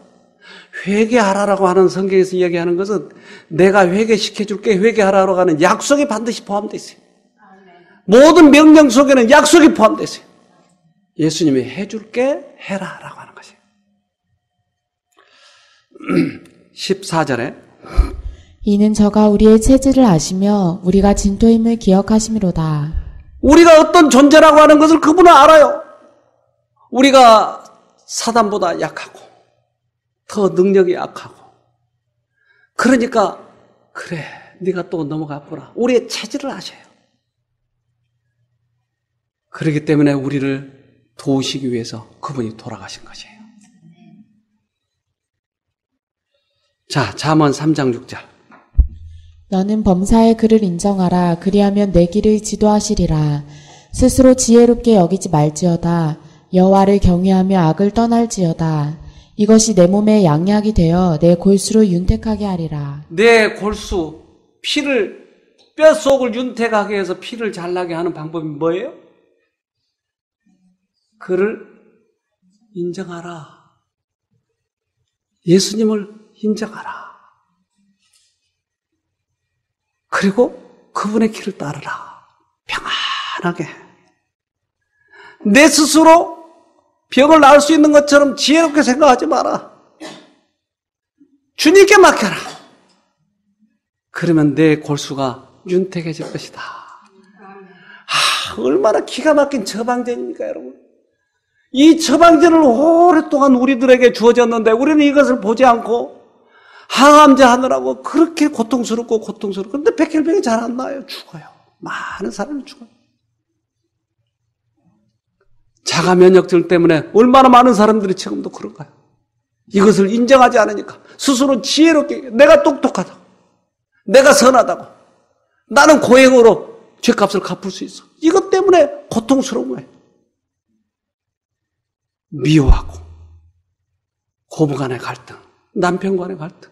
회개하라라고 하는 성경에서 이야기하는 것은 내가 회개시켜줄게, 회개하라고 하는 약속이 반드시 포함되어 있어요. 모든 명령 속에는 약속이 포함되어 있어요. 예수님이 해줄게, 해라라고 하는 것이에요. 14절에 이는 저가 우리의 체질을 아시며 우리가 진토임을 기억하심이로다. 우리가 어떤 존재라고 하는 것을 그분은 알아요. 우리가 사단보다 약하고 더 능력이 약하고, 그러니까 그래 네가 또 넘어갔구나. 우리의 체질을 아셔요. 그렇기 때문에 우리를 도우시기 위해서 그분이 돌아가신 것이에요. 자, 잠언 3장 6절. 너는 범사의 그를 인정하라. 그리하면 내 길을 지도하시리라. 스스로 지혜롭게 여기지 말지어다. 여호와를 경외하며 악을 떠날지어다. 이것이 내 몸에 양약이 되어 내 골수로 윤택하게 하리라. 내 골수, 피를, 뼛속을 윤택하게 해서 피를 잘 나게 하는 방법이 뭐예요? 그를 인정하라. 예수님을 인정하라. 그리고 그분의 길을 따르라. 평안하게. 내 스스로 병을 나을 수 있는 것처럼 지혜롭게 생각하지 마라. 주님께 맡겨라. 그러면 내 골수가 윤택해질 것이다. 얼마나 기가 막힌 처방전입니까, 여러분? 이 처방전을 오랫동안 우리들에게 주어졌는데 우리는 이것을 보지 않고 항암제 하느라고 그렇게 고통스럽고. 그런데 백혈병이 잘 안 나요. 죽어요. 많은 사람이 죽어요. 자가 면역질 때문에 얼마나 많은 사람들이 지금도 그런가요? 이것을 인정하지 않으니까 스스로 지혜롭게, 내가 똑똑하다고, 내가 선하다고, 나는 고행으로 죄값을 갚을 수 있어. 이것 때문에 고통스러운 거예요. 미워하고, 고부 간의 갈등, 남편 간의 갈등,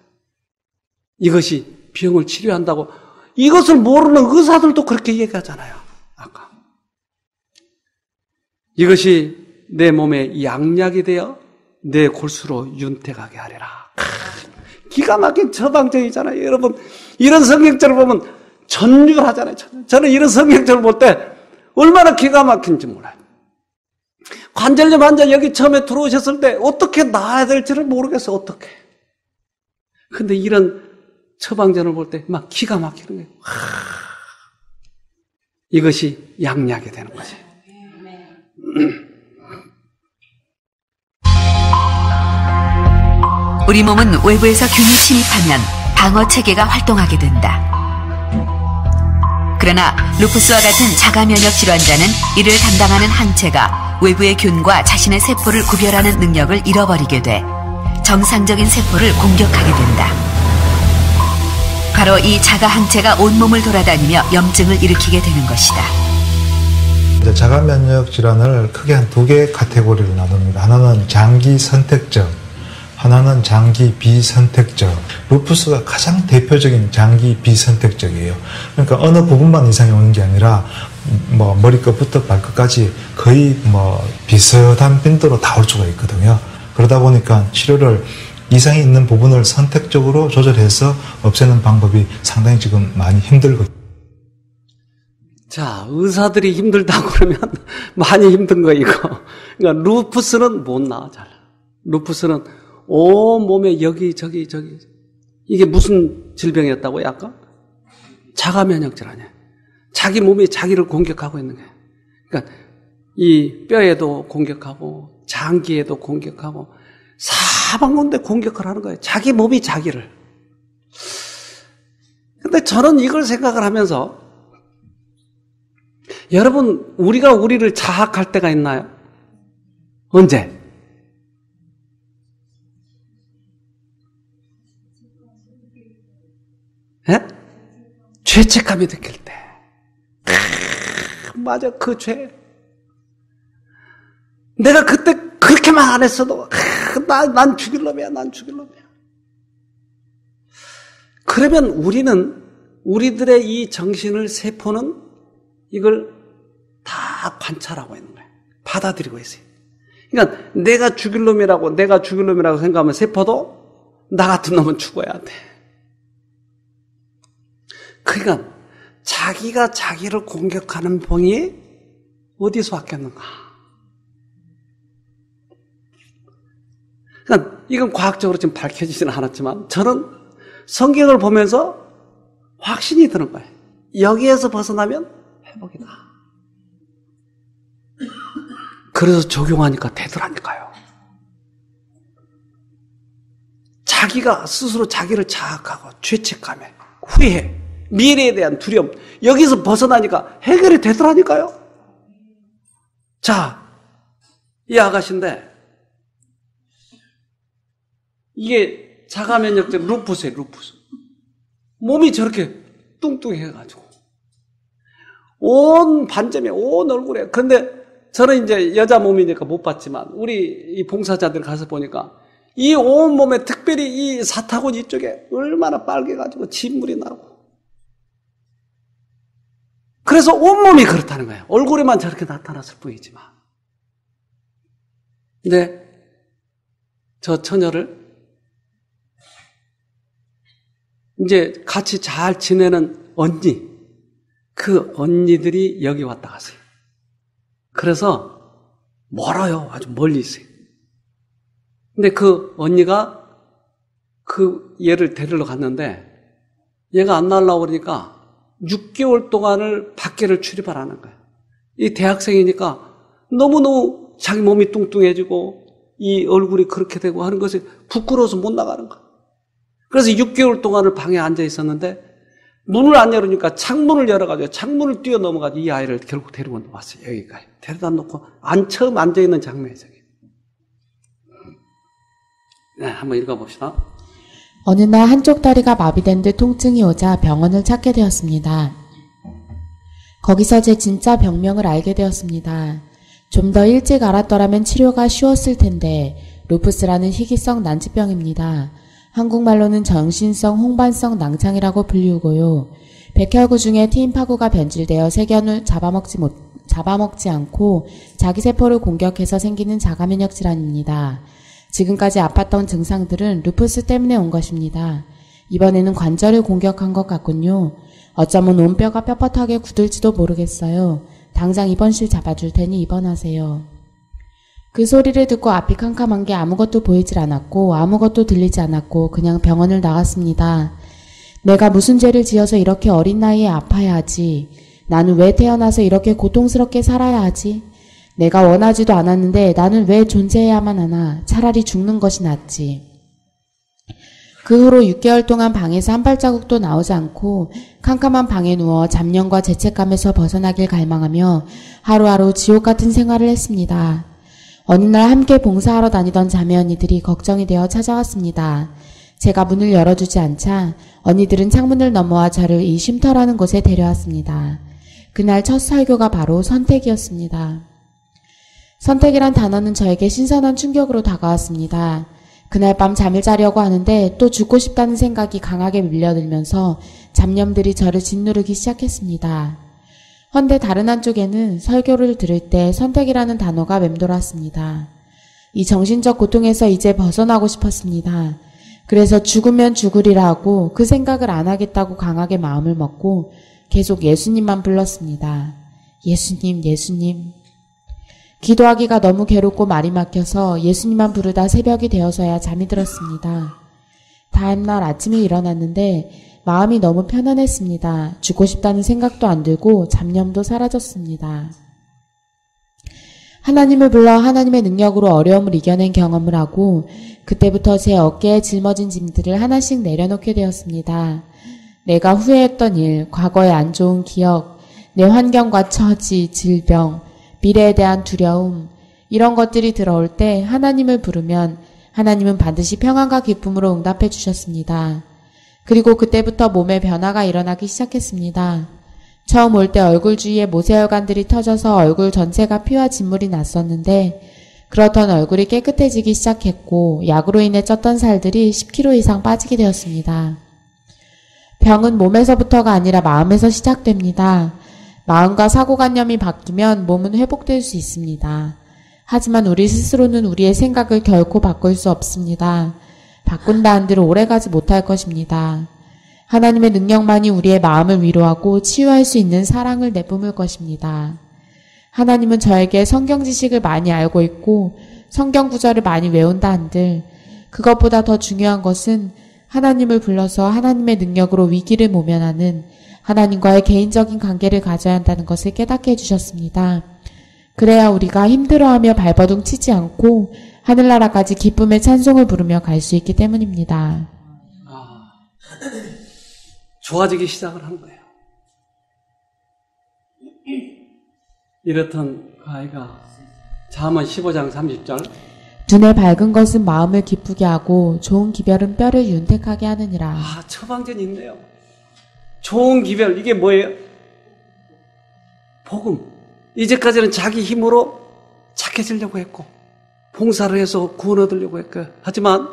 이것이 병을 치료한다고, 이것을 모르는 의사들도 그렇게 얘기하잖아요. 아까 이것이 내 몸에 양약이 되어 내 골수로 윤택하게 하리라. 기가 막힌 처방전이잖아요. 여러분, 이런 성경절을 보면 전율하잖아요. 저는 이런 성경절을 볼 때 얼마나 기가 막힌지 몰라요. 관절염 환자 여기 처음에 들어오셨을 때 어떻게 나아야 될지를 모르겠어요. 어떻게. 근데 이런 처방전을 볼 때 막 기가 막히는 거예요. 이것이 양약이 되는 거지. 우리 몸은 외부에서 균이 침입하면 방어 체계가 활동하게 된다. 그러나 루푸스와 같은 자가 면역 질환자는 이를 담당하는 항체가 외부의 균과 자신의 세포를 구별하는 능력을 잃어버리게 돼 정상적인 세포를 공격하게 된다. 바로 이 자가 항체가 온몸을 돌아다니며 염증을 일으키게 되는 것이다. 이제 자가 면역 질환을 크게 한 두 개의 카테고리로 나눕니다. 하나는 장기 선택적, 하나는 장기 비선택적. 루푸스가 가장 대표적인 장기 비선택적이에요. 그러니까 어느 부분만 이상이 오는 게 아니라 뭐 머리끝부터 발끝까지 거의 뭐 비슷한 빈도로 다 올 수가 있거든요. 그러다 보니까 치료를 이상이 있는 부분을 선택적으로 조절해서 없애는 방법이 상당히 지금 많이 힘들거든요. 자, 의사들이 힘들다고 그러면 많이 힘든 거 이거. 그러니까 루푸스는 못 나아 잘. 루푸스는 온 몸에 여기 저기 이게 무슨 질병이었다고요 아까? 자가 면역 질환이야. 자기 몸이 자기를 공격하고 있는 거야. 그러니까 이 뼈에도 공격하고 장기에도 공격하고 사방군데 공격을 하는 거예요. 자기 몸이 자기를. 근데 저는 이걸 생각을 하면서 여러분 우리가 우리를 자학할 때가 있나요? 언제? 예? 죄책감이 느낄 때. 맞아, 그 죄. 내가 그때 그렇게만 안 했어도 난 죽일 놈이야. 그러면 우리는 우리들의 이 정신을 세포는 이걸 다 관찰하고 있는 거예요. 받아들이고 있어요. 그러니까 내가 죽일 놈이라고 생각하면 세포도 나 같은 놈은 죽어야 돼. 그러니까 자기가 자기를 공격하는 병이 어디서 왔겠는가? 그러니까 이건 과학적으로 지금 밝혀지지는 않았지만 저는 성경을 보면서 확신이 드는 거예요. 여기에서 벗어나면 회복이다. 그래서 적용하니까 되더라니까요. 자기가 스스로 자기를 자학하고 죄책감에 후회, 미래에 대한 두려움 여기서 벗어나니까 해결이 되더라니까요. 자, 이 아가씨인데 이게 자가면역증 루푸스예요. 루푸스. 몸이 저렇게 뚱뚱해가지고 온 반점에 온 얼굴에. 그런데 저는 이제 여자 몸이니까 못 봤지만 우리 이 봉사자들 가서 보니까 이 온 몸에 특별히 이 사타구니 이쪽에 얼마나 빨개가지고 진물이 나고. 그래서 온몸이 그렇다는 거예요. 얼굴에만 저렇게 나타났을 뿐이지만. 근데 저 처녀를 이제 같이 잘 지내는 언니, 그 언니들이 여기 왔다 갔어요. 그래서 멀어요. 아주 멀리 있어요. 근데 그 언니가 그 얘를 데리러 갔는데 얘가 안 나오려고 그러니까 6개월 동안을 밖에를 출입하라는 거예요. 이 대학생이니까 너무너무 자기 몸이 뚱뚱해지고 이 얼굴이 그렇게 되고 하는 것이 부끄러워서 못 나가는 거예요. 그래서 6개월 동안을 방에 앉아 있었는데 문을 안 열으니까 창문을 열어가지고 창문을 뛰어넘어가지고 이 아이를 결국 데리고 왔어요. 여기까지. 데려다 놓고 처음 앉아있는 장면이죠. 네, 한번 읽어봅시다. 어느 날 한쪽 다리가 마비된 듯 통증이 오자 병원을 찾게 되었습니다. 거기서 제 진짜 병명을 알게 되었습니다. 좀 더 일찍 알았더라면 치료가 쉬웠을 텐데 루푸스라는 희귀성 난치병입니다. 한국말로는 정신성 홍반성 낭창이라고 불리우고요. 백혈구 중에 티임파구가 변질되어 세균을 잡아먹지 않고 자기 세포를 공격해서 생기는 자가면역 질환입니다. 지금까지 아팠던 증상들은 루푸스 때문에 온 것입니다. 이번에는 관절을 공격한 것 같군요. 어쩌면 온 뼈가 뻣뻣하게 굳을지도 모르겠어요. 당장 입원실 잡아줄 테니 입원하세요. 그 소리를 듣고 앞이 캄캄한 게 아무것도 보이질 않았고 아무것도 들리지 않았고 그냥 병원을 나갔습니다. 내가 무슨 죄를 지어서 이렇게 어린 나이에 아파야 하지? 나는 왜 태어나서 이렇게 고통스럽게 살아야 하지? 내가 원하지도 않았는데 나는 왜 존재해야만 하나? 차라리 죽는 것이 낫지. 그 후로 6개월 동안 방에서 한 발자국도 나오지 않고 캄캄한 방에 누워 잡념과 죄책감에서 벗어나길 갈망하며 하루하루 지옥 같은 생활을 했습니다. 어느 날 함께 봉사하러 다니던 자매 언니들이 걱정이 되어 찾아왔습니다. 제가 문을 열어주지 않자 언니들은 창문을 넘어와 저를 이 쉼터라는 곳에 데려왔습니다. 그날 첫 설교가 바로 선택이었습니다. 선택이란 단어는 저에게 신선한 충격으로 다가왔습니다. 그날 밤 잠을 자려고 하는데 또 죽고 싶다는 생각이 강하게 밀려들면서 잡념들이 저를 짓누르기 시작했습니다. 헌데 다른 한쪽에는 설교를 들을 때 선택이라는 단어가 맴돌았습니다. 이 정신적 고통에서 이제 벗어나고 싶었습니다. 그래서 죽으면 죽으리라고 그 생각을 안 하겠다고 강하게 마음을 먹고 계속 예수님만 불렀습니다. 예수님, 예수님. 기도하기가 너무 괴롭고 말이 막혀서 예수님만 부르다 새벽이 되어서야 잠이 들었습니다. 다음날 아침에 일어났는데 마음이 너무 편안했습니다. 죽고 싶다는 생각도 안 들고 잡념도 사라졌습니다. 하나님을 불러 하나님의 능력으로 어려움을 이겨낸 경험을 하고 그때부터 제 어깨에 짊어진 짐들을 하나씩 내려놓게 되었습니다. 내가 후회했던 일, 과거의 안 좋은 기억, 내 환경과 처지, 질병, 미래에 대한 두려움, 이런 것들이 들어올 때 하나님을 부르면 하나님은 반드시 평안과 기쁨으로 응답해 주셨습니다. 그리고 그때부터 몸에 변화가 일어나기 시작했습니다. 처음 올 때 얼굴 주위에 모세혈관들이 터져서 얼굴 전체가 피와 진물이 났었는데 그렇던 얼굴이 깨끗해지기 시작했고 약으로 인해 쪘던 살들이 10kg 이상 빠지게 되었습니다. 병은 몸에서부터가 아니라 마음에서 시작됩니다. 마음과 사고관념이 바뀌면 몸은 회복될 수 있습니다. 하지만 우리 스스로는 우리의 생각을 결코 바꿀 수 없습니다. 바꾼다 한들 오래가지 못할 것입니다. 하나님의 능력만이 우리의 마음을 위로하고 치유할 수 있는 사랑을 내뿜을 것입니다. 하나님은 저에게 성경 지식을 많이 알고 있고 성경 구절을 많이 외운다 한들 그것보다 더 중요한 것은 하나님을 불러서 하나님의 능력으로 위기를 모면하는 하나님과의 개인적인 관계를 가져야 한다는 것을 깨닫게 해주셨습니다. 그래야 우리가 힘들어하며 발버둥 치지 않고 하늘나라까지 기쁨의 찬송을 부르며 갈 수 있기 때문입니다. 좋아지기 시작을 한 거예요. 이렇던 그 아이가 잠언 15장 30절 눈에 밝은 것은 마음을 기쁘게 하고 좋은 기별은 뼈를 윤택하게 하느니라. 처방전이 있네요. 좋은 기별, 이게 뭐예요? 복음. 이제까지는 자기 힘으로 착해지려고 했고 봉사를 해서 구원 얻으려고 했고 하지만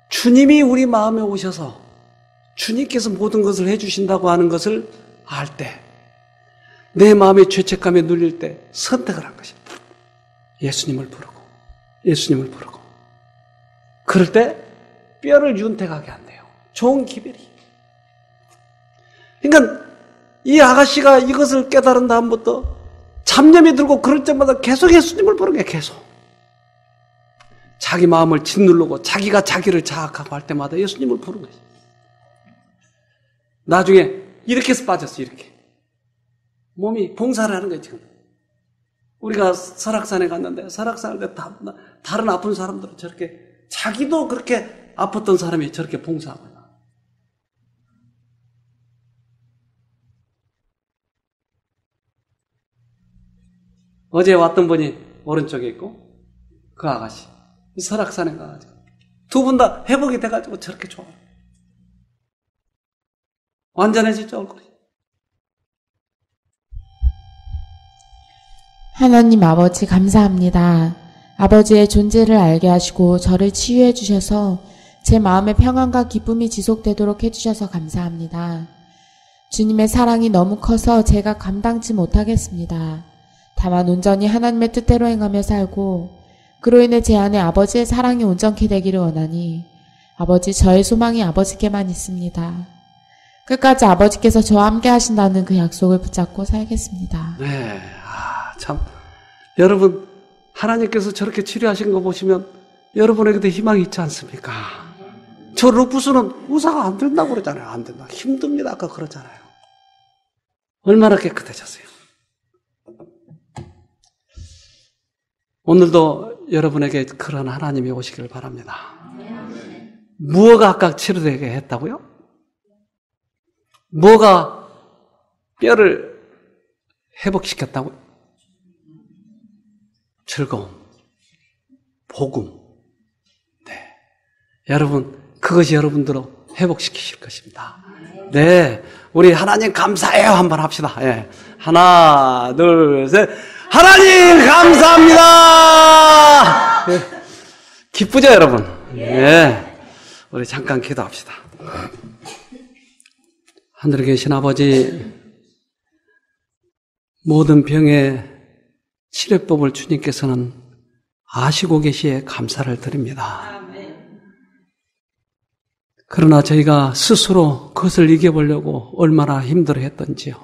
주님이 우리 마음에 오셔서 주님께서 모든 것을 해주신다고 하는 것을 알 때 내 마음의 죄책감에 눌릴 때 선택을 한 것입니다. 예수님을 부르고 예수님을 부르고 그럴 때 뼈를 윤택하게 한대요. 좋은 기별이. 그러니까 이 아가씨가 이것을 깨달은 다음부터 잡념이 들고 그럴 때마다 계속 예수님을 부르게 계속. 자기 마음을 짓누르고 자기가 자기를 자학하고 할 때마다 예수님을 부르는 거예요. 나중에 이렇게 해서 빠졌어. 이렇게. 몸이 봉사를 하는 거예요. 지금. 우리가 설악산에 갔는데 설악산에 다른 아픈 사람들은 저렇게 자기도 그렇게 아팠던 사람이 저렇게 봉사하고 있어요. 어제 왔던 분이 오른쪽에 있고 그 아가씨 설악산에 가가지고 두 분 다 회복이 돼가지고 저렇게 좋아요. 완전해졌죠 얼굴이. 하나님 아버지 감사합니다. 아버지의 존재를 알게 하시고 저를 치유해 주셔서 제 마음의 평안과 기쁨이 지속되도록 해주셔서 감사합니다. 주님의 사랑이 너무 커서 제가 감당치 못하겠습니다. 다만 온전히 하나님의 뜻대로 행하며 살고 그로 인해 제 안에 아버지의 사랑이 온전케 되기를 원하니 아버지 저의 소망이 아버지께만 있습니다. 끝까지 아버지께서 저와 함께 하신다는 그 약속을 붙잡고 살겠습니다. 네, 참 여러분 하나님께서 저렇게 치료하신 거 보시면 여러분에게도 희망이 있지 않습니까? 저 루푸스는 의사가 안 된다고 그러잖아요. 안 된다. 힘듭니다. 아까 그러잖아요. 얼마나 깨끗해졌어요. 오늘도 여러분에게 그런 하나님이 오시기를 바랍니다. 무엇가 아까 치료되게 했다고요? 뭐가 뼈를 회복시켰다고요? 즐거움, 복음. 네. 여러분, 그것이 여러분들을 회복시키실 것입니다. 네. 우리 하나님 감사해요. 한번 합시다. 예. 하나, 둘, 셋. 하나님 감사합니다! 예. 기쁘죠, 여러분? 예. 우리 잠깐 기도합시다. 하늘에 계신 아버지, 모든 병의 치료법을 주님께서는 아시고 계시에 감사를 드립니다. 그러나 저희가 스스로 그것을 이겨보려고 얼마나 힘들어했던지요.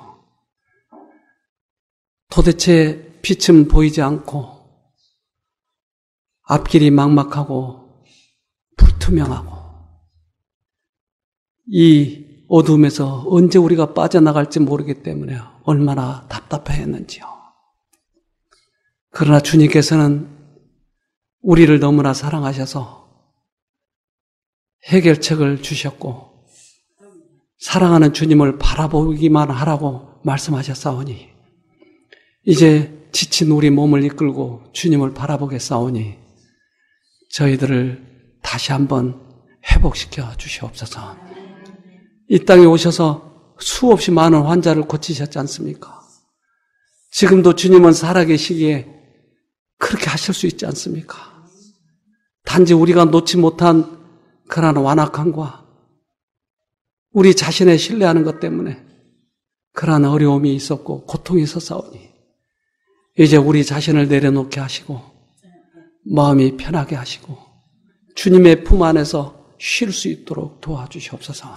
도대체 빛은 보이지 않고 앞길이 막막하고 불투명하고 이 어둠에서 언제 우리가 빠져나갈지 모르기 때문에 얼마나 답답해했는지요. 그러나 주님께서는 우리를 너무나 사랑하셔서 해결책을 주셨고 사랑하는 주님을 바라보기만 하라고 말씀하셨사오니 이제 지친 우리 몸을 이끌고 주님을 바라보겠사오니 저희들을 다시 한번 회복시켜 주시옵소서. 이 땅에 오셔서 수없이 많은 환자를 고치셨지 않습니까? 지금도 주님은 살아계시기에 그렇게 하실 수 있지 않습니까? 단지 우리가 놓지 못한 그러한 완악함과 우리 자신의 신뢰하는 것 때문에 그러한 어려움이 있었고 고통이 있었사오니 이제 우리 자신을 내려놓게 하시고 마음이 편하게 하시고 주님의 품 안에서 쉴 수 있도록 도와주시옵소서.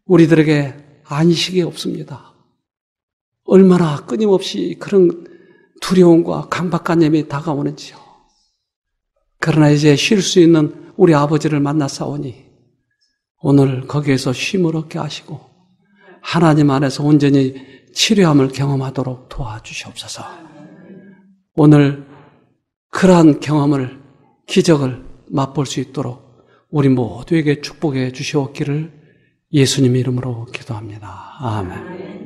우리들에게 안식이 없습니다. 얼마나 끊임없이 그런 두려움과 강박관념이 다가오는지요. 그러나 이제 쉴 수 있는 우리 아버지를 만났사오니 오늘 거기에서 쉼을 얻게 하시고 하나님 안에서 온전히 치료함을 경험하도록 도와주시옵소서. 오늘 그러한 경험을, 기적을 맛볼 수 있도록 우리 모두에게 축복해 주시옵기를 예수님 이름으로 기도합니다. 아멘.